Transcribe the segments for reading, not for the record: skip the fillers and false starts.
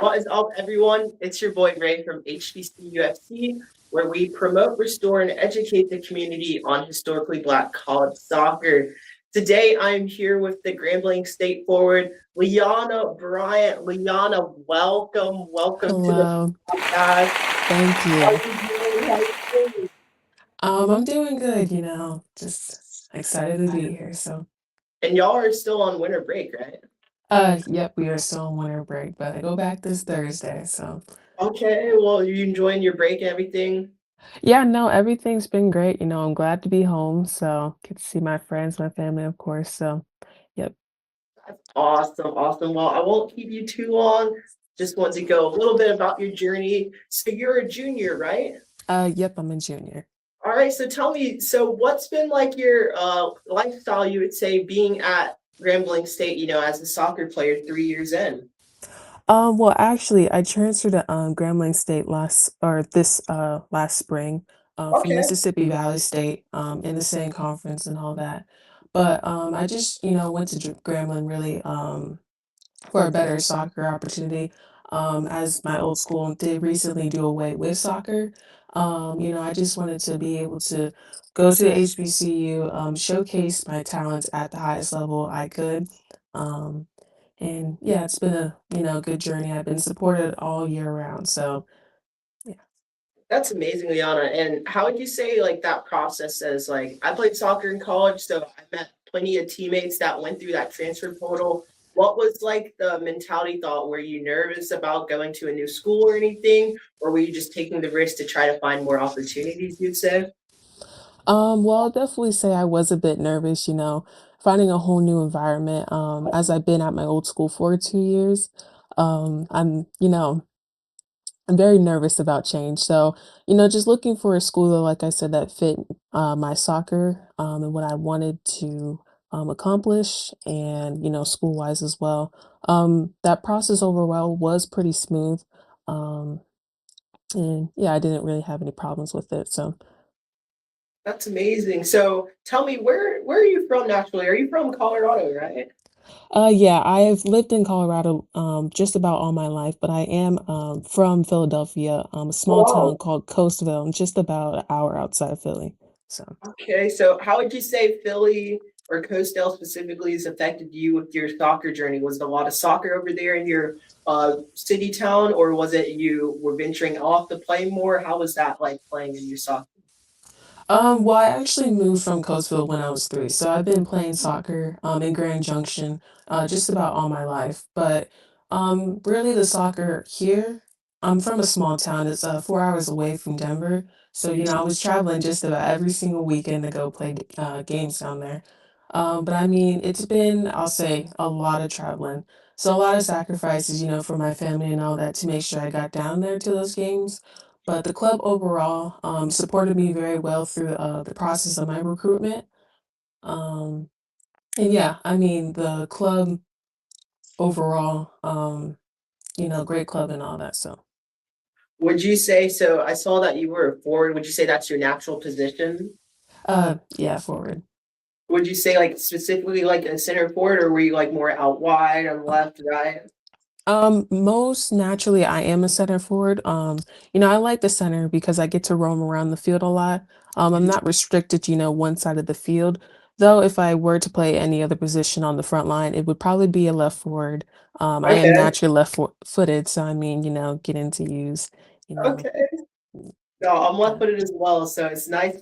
What is up, everyone? It's your boy Ray from HBCU FC, where we promote, restore, and educate the community on historically Black college soccer. Today, I'm here with the Grambling State forward, Liana Bryant. Liana, welcome to the Hello. podcast. Thank How you. you doing? How you doing? I'm doing good, just excited to be here. So, And y'all are still on winter break, right? yep, we are still on winter break, but I go back this Thursday. So, Okay, well, are you enjoying your break and everything? yeah, no, everything's been great. I'm glad to be home. So, get to see my friends, my family, of course. So, yep. That's awesome, awesome. Well, I won't keep you too long. Just want to go a little bit about your journey. So you're a junior, right? Yep, I'm a junior. All right. So tell me, so what's been like your lifestyle, you would say, being at Grambling State, as a soccer player 3 years in? Well, actually, I transferred to Grambling State last spring from Okay. Mississippi Valley State in the same conference and all that. But I just went to Grambling really for a better soccer opportunity. As my old school did recently do away with soccer, I just wanted to be able to go to the HBCU, showcase my talents at the highest level I could. Um, and yeah, it's been a, good journey. I've been supported all year round. So yeah. That's amazing, Liana. And how would you say like that process is? Like I played soccer in college, so I met plenty of teammates that went through that transfer portal. What was like the mentality thought? Were you nervous about going to a new school or anything? Or were you just taking the risk to try to find more opportunities, you'd say? Well, I'll definitely say I was a bit nervous, finding a whole new environment. As I've been at my old school for 2 years, I'm very nervous about change. So, just looking for a school, like I said, that fit my soccer and what I wanted to accomplish, and, school wise as well. That process overall was pretty smooth. Um, and yeah, I didn't really have any problems with it. So, That's amazing. So tell me, where are you from naturally? Are you from Colorado, right? yeah, I have lived in Colorado just about all my life, but I am from Philadelphia, a small Wow. town called Coastville, just about an hour outside of Philly. So. Okay, so how would you say Philly or Coastal specifically has affected you with your soccer journey? Was it a lot of soccer over there in your city town, or was it you were venturing off to play more? How was that like playing in your soccer? Well, I actually moved from Coatesville when I was 3, so I've been playing soccer in Grand Junction just about all my life. But really, the soccer here, I'm from a small town. It's 4 hours away from Denver, so I was traveling just about every single weekend to go play games down there. But I mean, it's been, I'll say, a lot of traveling. So a lot of sacrifices, for my family and all that to make sure I got down there to those games. But the club overall supported me very well through the process of my recruitment. Um, and yeah, I mean, the club overall, great club and all that. So, Would you say so? I saw that you were a forward. Would you say that's your natural position? yeah, forward. Would you say like specifically like a center forward, or were you like more out wide on left, right? Most naturally, I am a center forward. I like the center because I get to roam around the field a lot. I'm not restricted to, one side of the field. Though, if I were to play any other position on the front line, it would probably be a left forward. I am Okay. naturally footed, so I mean, getting to use, you know. Okay. No, I'm Yeah. left-footed as well, so it's nice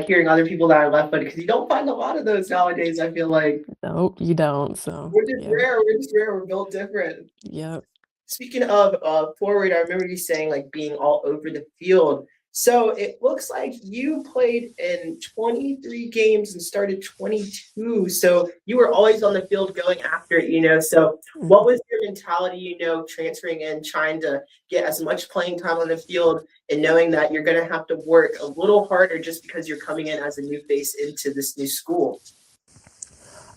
hearing other people that are left-footed because you don't find a lot of those nowadays. I feel like Nope, you don't. So, we're just yeah. rare. We're just rare. We're built different. Yep. Speaking of forward, I remember you saying like being all over the field. So it looks like you played in 23 games and started 22. So you were always on the field going after it. So what Mhm. was your mentality, transferring in, trying to get as much playing time on the field and knowing that you're going to have to work a little harder just because you're coming in as a new face into this new school?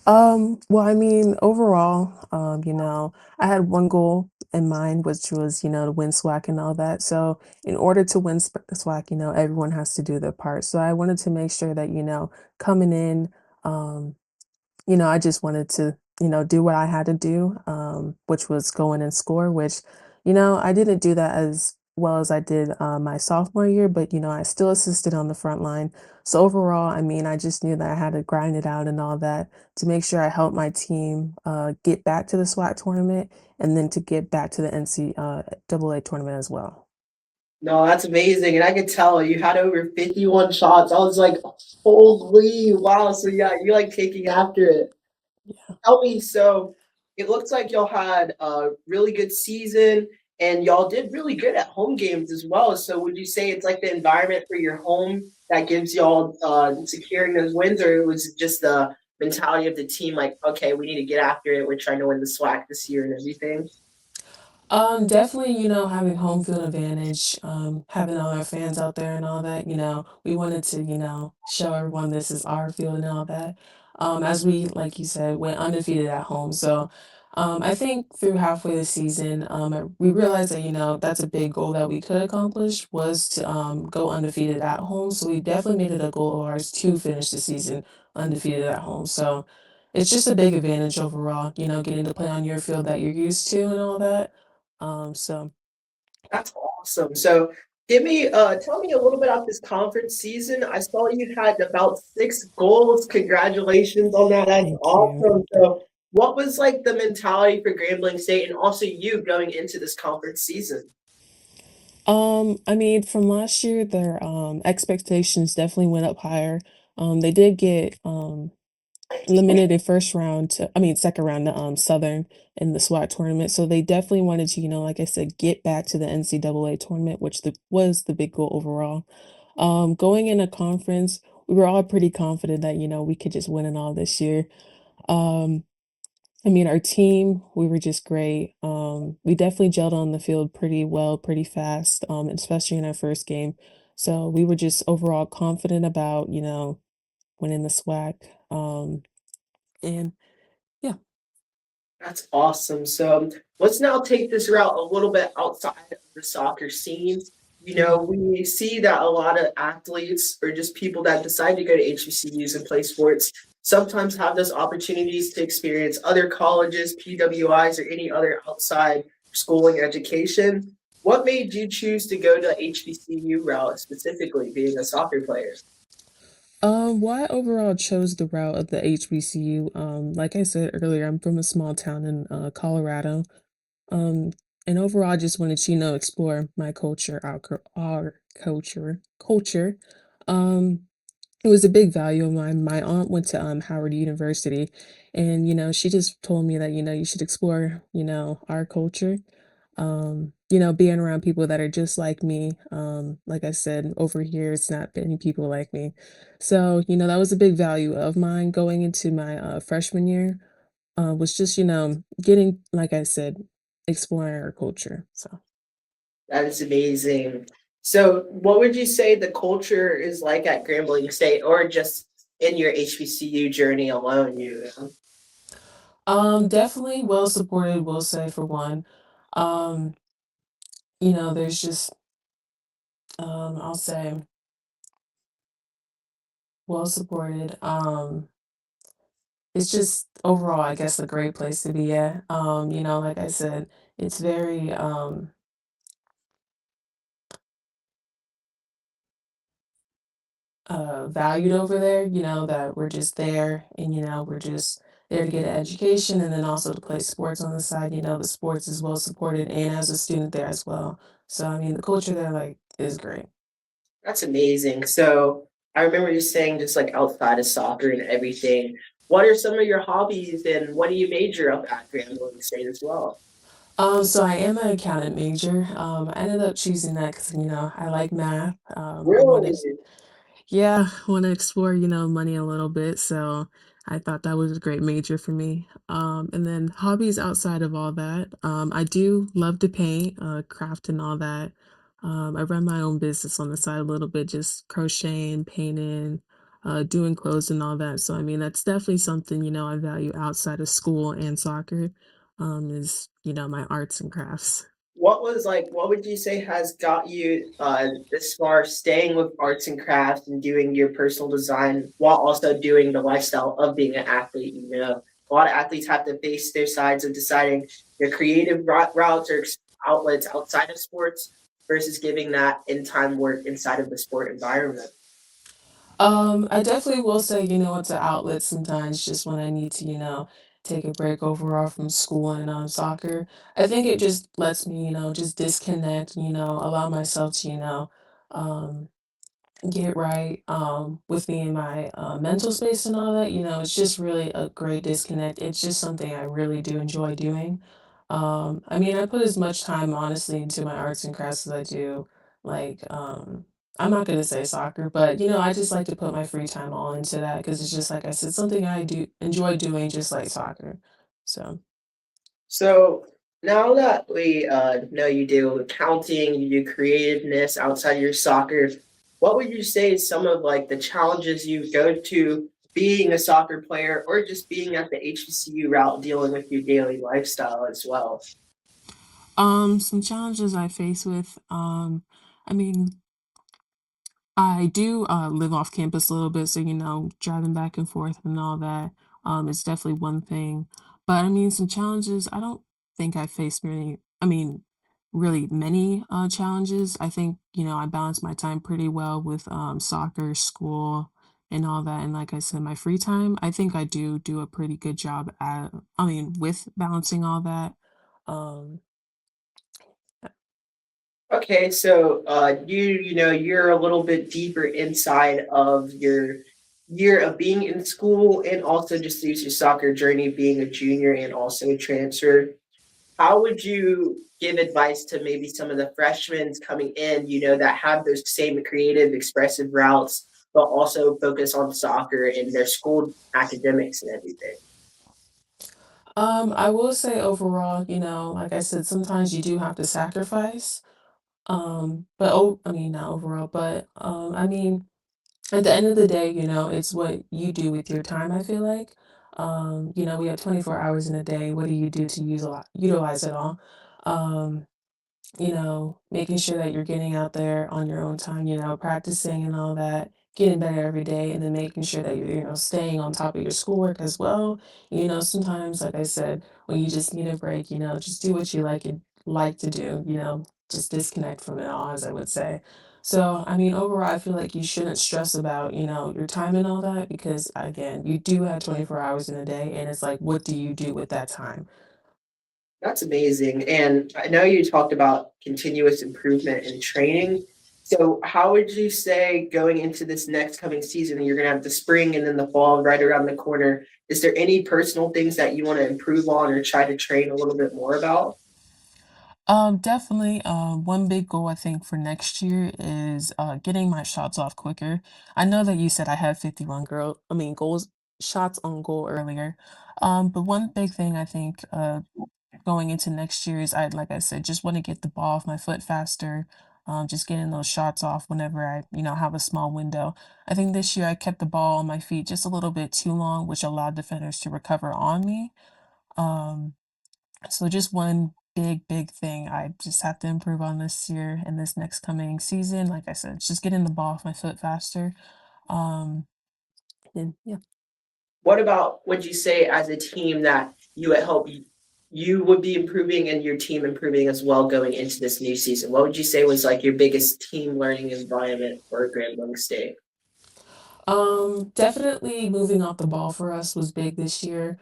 Well, I mean, overall, I had one goal in mind, which was, to win SWAC and all that. So, in order to win SWAC, everyone has to do their part. So, I wanted to make sure that, coming in, um, I just wanted to, do what I had to do, which was go in and score, which, I didn't do that as well as I did my sophomore year, but I still assisted on the front line. So overall, I mean, I just knew that I had to grind it out and all that to make sure I helped my team get back to the SWAC tournament and then to get back to the NCAA tournament as well. No, that's amazing. And I could tell you had over 51 shots. I was like, holy wow. So yeah, you like taking after it. Tell me, so it looks like y'all had a really good season and y'all did really good at home games as well. So would you say it's like the environment for your home that gives y'all securing those wins, or it was just the mentality of the team like, okay, we need to get after it. We're trying to win the SWAC this year and everything? Definitely, having home field advantage, having all our fans out there and all that, we wanted to, show everyone this is our field and all that. As we, like you said, went undefeated at home. So, I think through halfway the season, we realized that, that's a big goal that we could accomplish was to go undefeated at home. So we definitely made it a goal of ours to finish the season undefeated at home. So it's just a big advantage overall, getting to play on your field that you're used to and all that. So That's awesome. So tell me a little bit about this conference season. I saw you had about 6 goals. Congratulations on that. That's thank you. awesome. So what was like the mentality for Grambling State and also you going into this conference season? I mean, from last year, their expectations definitely went up higher. They did get eliminated first round to, I mean, second round to Southern in the SWAT tournament. So they definitely wanted to, like I said, get back to the NCAA tournament, which was the big goal overall. Going in a conference, we were all pretty confident that, we could just win it all this year. Um, I mean, our team, we were just great. We definitely gelled on the field pretty well, pretty fast, especially in our first game. So we were just overall confident about, winning the SWAC. And yeah. That's awesome. So let's now take this route a little bit outside of the soccer scene. You know, Mhm. we see that a lot of athletes or just people that decide to go to HBCUs and play sports sometimes have those opportunities to experience other colleges, PWIs, or any other outside schooling education. What made you choose to go to HBCU route specifically, being a soccer player? Why overall chose the route of the HBCU? Like I said earlier, I'm from a small town in Colorado. Um, and overall, I just wanted to, explore my culture, our culture. Um, it was a big value of mine. My aunt went to Howard University, and she just told me that you should explore our culture. Being around people that are just like me. Like I said, over here, it's not many people like me. So, that was a big value of mine going into my freshman year, was just, getting, like I said, exploring our culture. So, That is amazing. So, what would you say the culture is like at Grambling State, or just in your HBCU journey alone? definitely well supported, we'll say for one. Um, there's just, I'll say well supported. It's just overall, I guess, a great place to be at. Like I said, it's very valued over there, that we're just there and we're just there to get an education and then also to play sports on the side. The sports is well supported and as a student there as well. So I mean the culture there like is great. That's amazing. So, I remember you saying just like outside of soccer and everything. What are some of your hobbies, and what do you major up at Grambling State as well? So I am an accountant major. I ended up choosing that because I like math. I Really? wanted Yeah, want to explore, money a little bit. So I thought that was a great major for me. And then hobbies outside of all that. I do love to paint, craft and all that. I run my own business on the side a little bit, just crocheting, painting, doing clothes and all that. So I mean, that's definitely something, I value outside of school and soccer, is, my arts and crafts. What would you say has got you as far staying with arts and crafts and doing your personal design while also doing the lifestyle of being an athlete? You know, a lot of athletes have to face their sides of deciding their creative routes or outlets outside of sports versus giving that in time work inside of the sport environment? I definitely will say, it's an outlet sometimes just when I need to, take a break overall from school and soccer. I think it just lets me, just disconnect, allow myself to, um, get right with me in my mental space and all that. It's just really a great disconnect. It's just something I really do enjoy doing. I mean, I put as much time honestly into my arts and crafts as I do. Like, I'm not gonna say soccer, but I just like to put my free time all into that because it's just like I said, something I do enjoy doing, just like soccer. So. So now that we know you do accounting, you do creativeness outside your soccer, what would you say is some of like the challenges you go to being a soccer player or just being at the HBCU route dealing with your daily lifestyle as well? Some challenges I face with, I mean, I do live off campus a little bit, so driving back and forth and all that is definitely one thing. But I mean, some challenges. I don't think I faced many. I mean, really many challenges. I think I balance my time pretty well with soccer, school, and all that. And like I said, my free time. I think I do a pretty good job at. I mean, with balancing all that. Um, Okay, so you're a little bit deeper inside of your year of being in school and also just through your soccer journey being a junior and also a transfer. How would you give advice to maybe some of the freshmen coming in, that have those same creative, expressive routes, but also focus on soccer and their school academics and everything? I will say overall, like I said, sometimes you do have to sacrifice. But I mean, not overall, but I mean, at the end of the day, it's what you do with your time, I feel like. We have 24 hours in a day. What do you do to utilize it all? Um, making sure that you're getting out there on your own time, practicing and all that, getting better every day, and then making sure that you're, staying on top of your schoolwork as well. Sometimes, like I said, when you just need a break, just do what you like to do, just disconnect from it all, as I would say. So, I mean, overall, I feel like you shouldn't stress about, your time and all that because, again, you do have 24 hours in a day, and it's like, what do you do with that time? That's amazing. And I know you talked about continuous improvement and training. So, how would you say going into this next coming season, you're going to have the spring and then the fall right around the corner? Is there any personal things that you want to improve on or try to train a little bit more about? Definitely. One big goal I think for next year is getting my shots off quicker. I know that you said I had 51 goals, shots on goal earlier. But one big thing I think going into next year is like I said, just want to get the ball off my foot faster. Just getting those shots off whenever I, have a small window. I think this year I kept the ball on my feet just a little bit too long, which allowed defenders to recover on me. Um, so just one big thing I just have to improve on this year and this next coming season. Like I said, it's just getting the ball off my foot faster. Um, and yeah. What about would you say as a team that you would hope you would be improving and your team improving as well going into this new season? What would you say was like your biggest team learning environment for Grambling State? Definitely moving off the ball for us was big this year.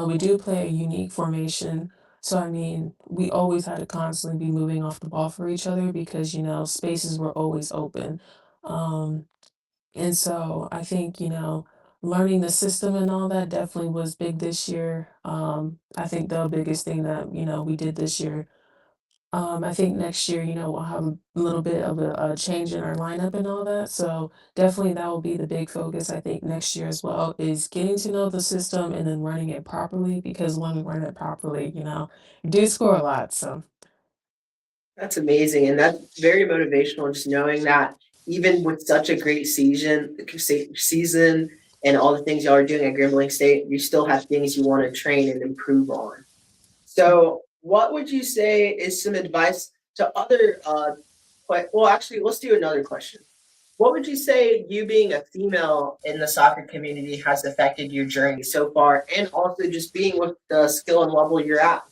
We do play a unique formation. So, I mean, we always had to constantly be moving off the ball for each other because, spaces were always open. Um, And so I think, learning the system and all that definitely was big this year. I think the biggest thing that, we did this year, I think next year, we'll have a little bit of a change in our lineup and all that. So definitely that will be the big focus, I think, next year as well, is getting to know the system and then running it properly because when we run it properly, you do score a lot. So. That's amazing, and that's very motivational. Just knowing that even with such a great season, and all the things y'all are doing at Grambling State, you still have things you want to train and improve on. So, what would you say is some advice to other? Well, actually, let's do another question. What would you say you being a female in the soccer community has affected your journey so far, and also just being with the skill and level you're at?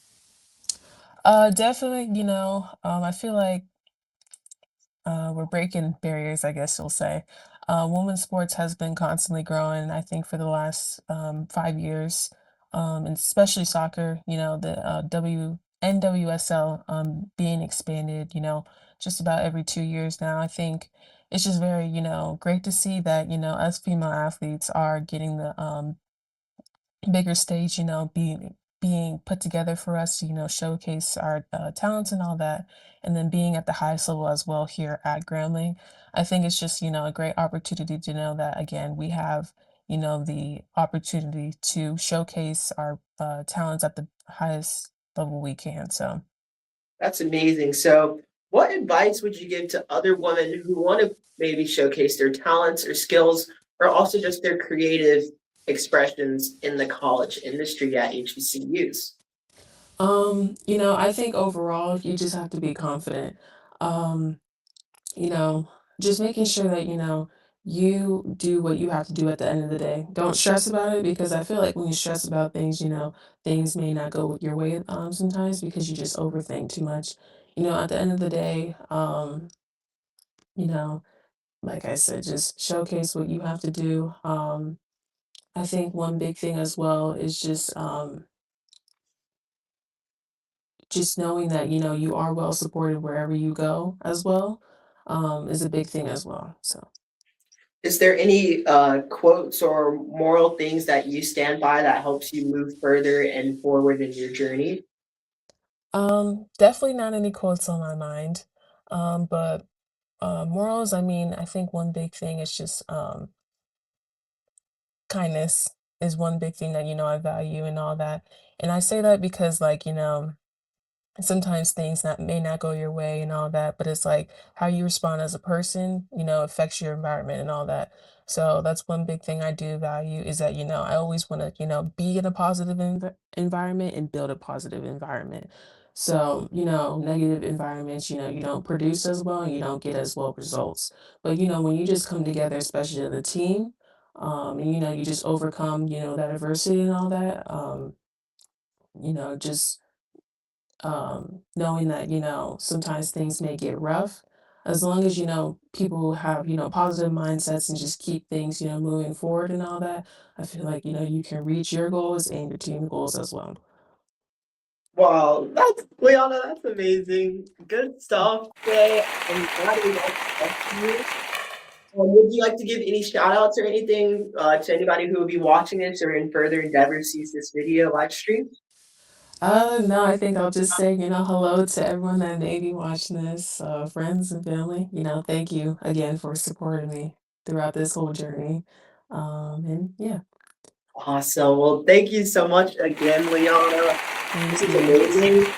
Definitely, I feel like we're breaking barriers, I guess you'll say. Women's sports has been constantly growing, I think, for the last 5 years, and especially soccer. The NWSL being expanded. Just about every 2 years now. I think it's just very, great to see that us female athletes are getting the bigger stage, being put together for us to, showcase our talents and all that, and then being at the highest level as well here at Grambling. I think it's just, a great opportunity to know that again we have, the opportunity to showcase our talents at the highest level we can. So. That's amazing. So, what advice would you give to other women who want to maybe showcase their talents or skills, or also just their creative expressions in the college industry at HBCUs? I think overall you just have to be confident. Um, you know, just making sure that, you do what you have to do at the end of the day. Don't stress about it because I feel like when you stress about things, things may not go your way sometimes because you just overthink too much. At the end of the day, you know, like I said, just showcase what you have to do. I think one big thing as well is just knowing that, you are well supported wherever you go as well, is a big thing as well. So. Is there any quotes or moral things that you stand by that helps you move further and forward in your journey? Definitely not any quotes on my mind. But morals, I mean, I think one big thing is just kindness is one big thing that, I value and all that. And I say that because like, sometimes things that may not go your way and all that, but it's like how you respond as a person, affects your environment and all that. So that's one big thing I do value is that, I always want to, be in a positive environment and build a positive environment. So, negative environments, you don't produce as well and you don't get as well results. But, when you just come together, especially as a team, and, you just overcome, that adversity and all that, just knowing that, sometimes things may get rough, as long as, people have, positive mindsets and just keep things, moving forward and all that, I feel like, you can reach your goals and your team goals as well. Wow, that's Liana, that's amazing. Good stuff today. I'm glad we got to talk to you. Would you like to give any shout outs or anything to anybody who will be watching this or in further endeavors sees this video live stream? No, I think I'll just say, hello to everyone that may be watching this, friends and family. Thank you again for supporting me throughout this whole journey. And yeah, Awesome. Well, thank you so much again, Liana. This thank is you. amazing.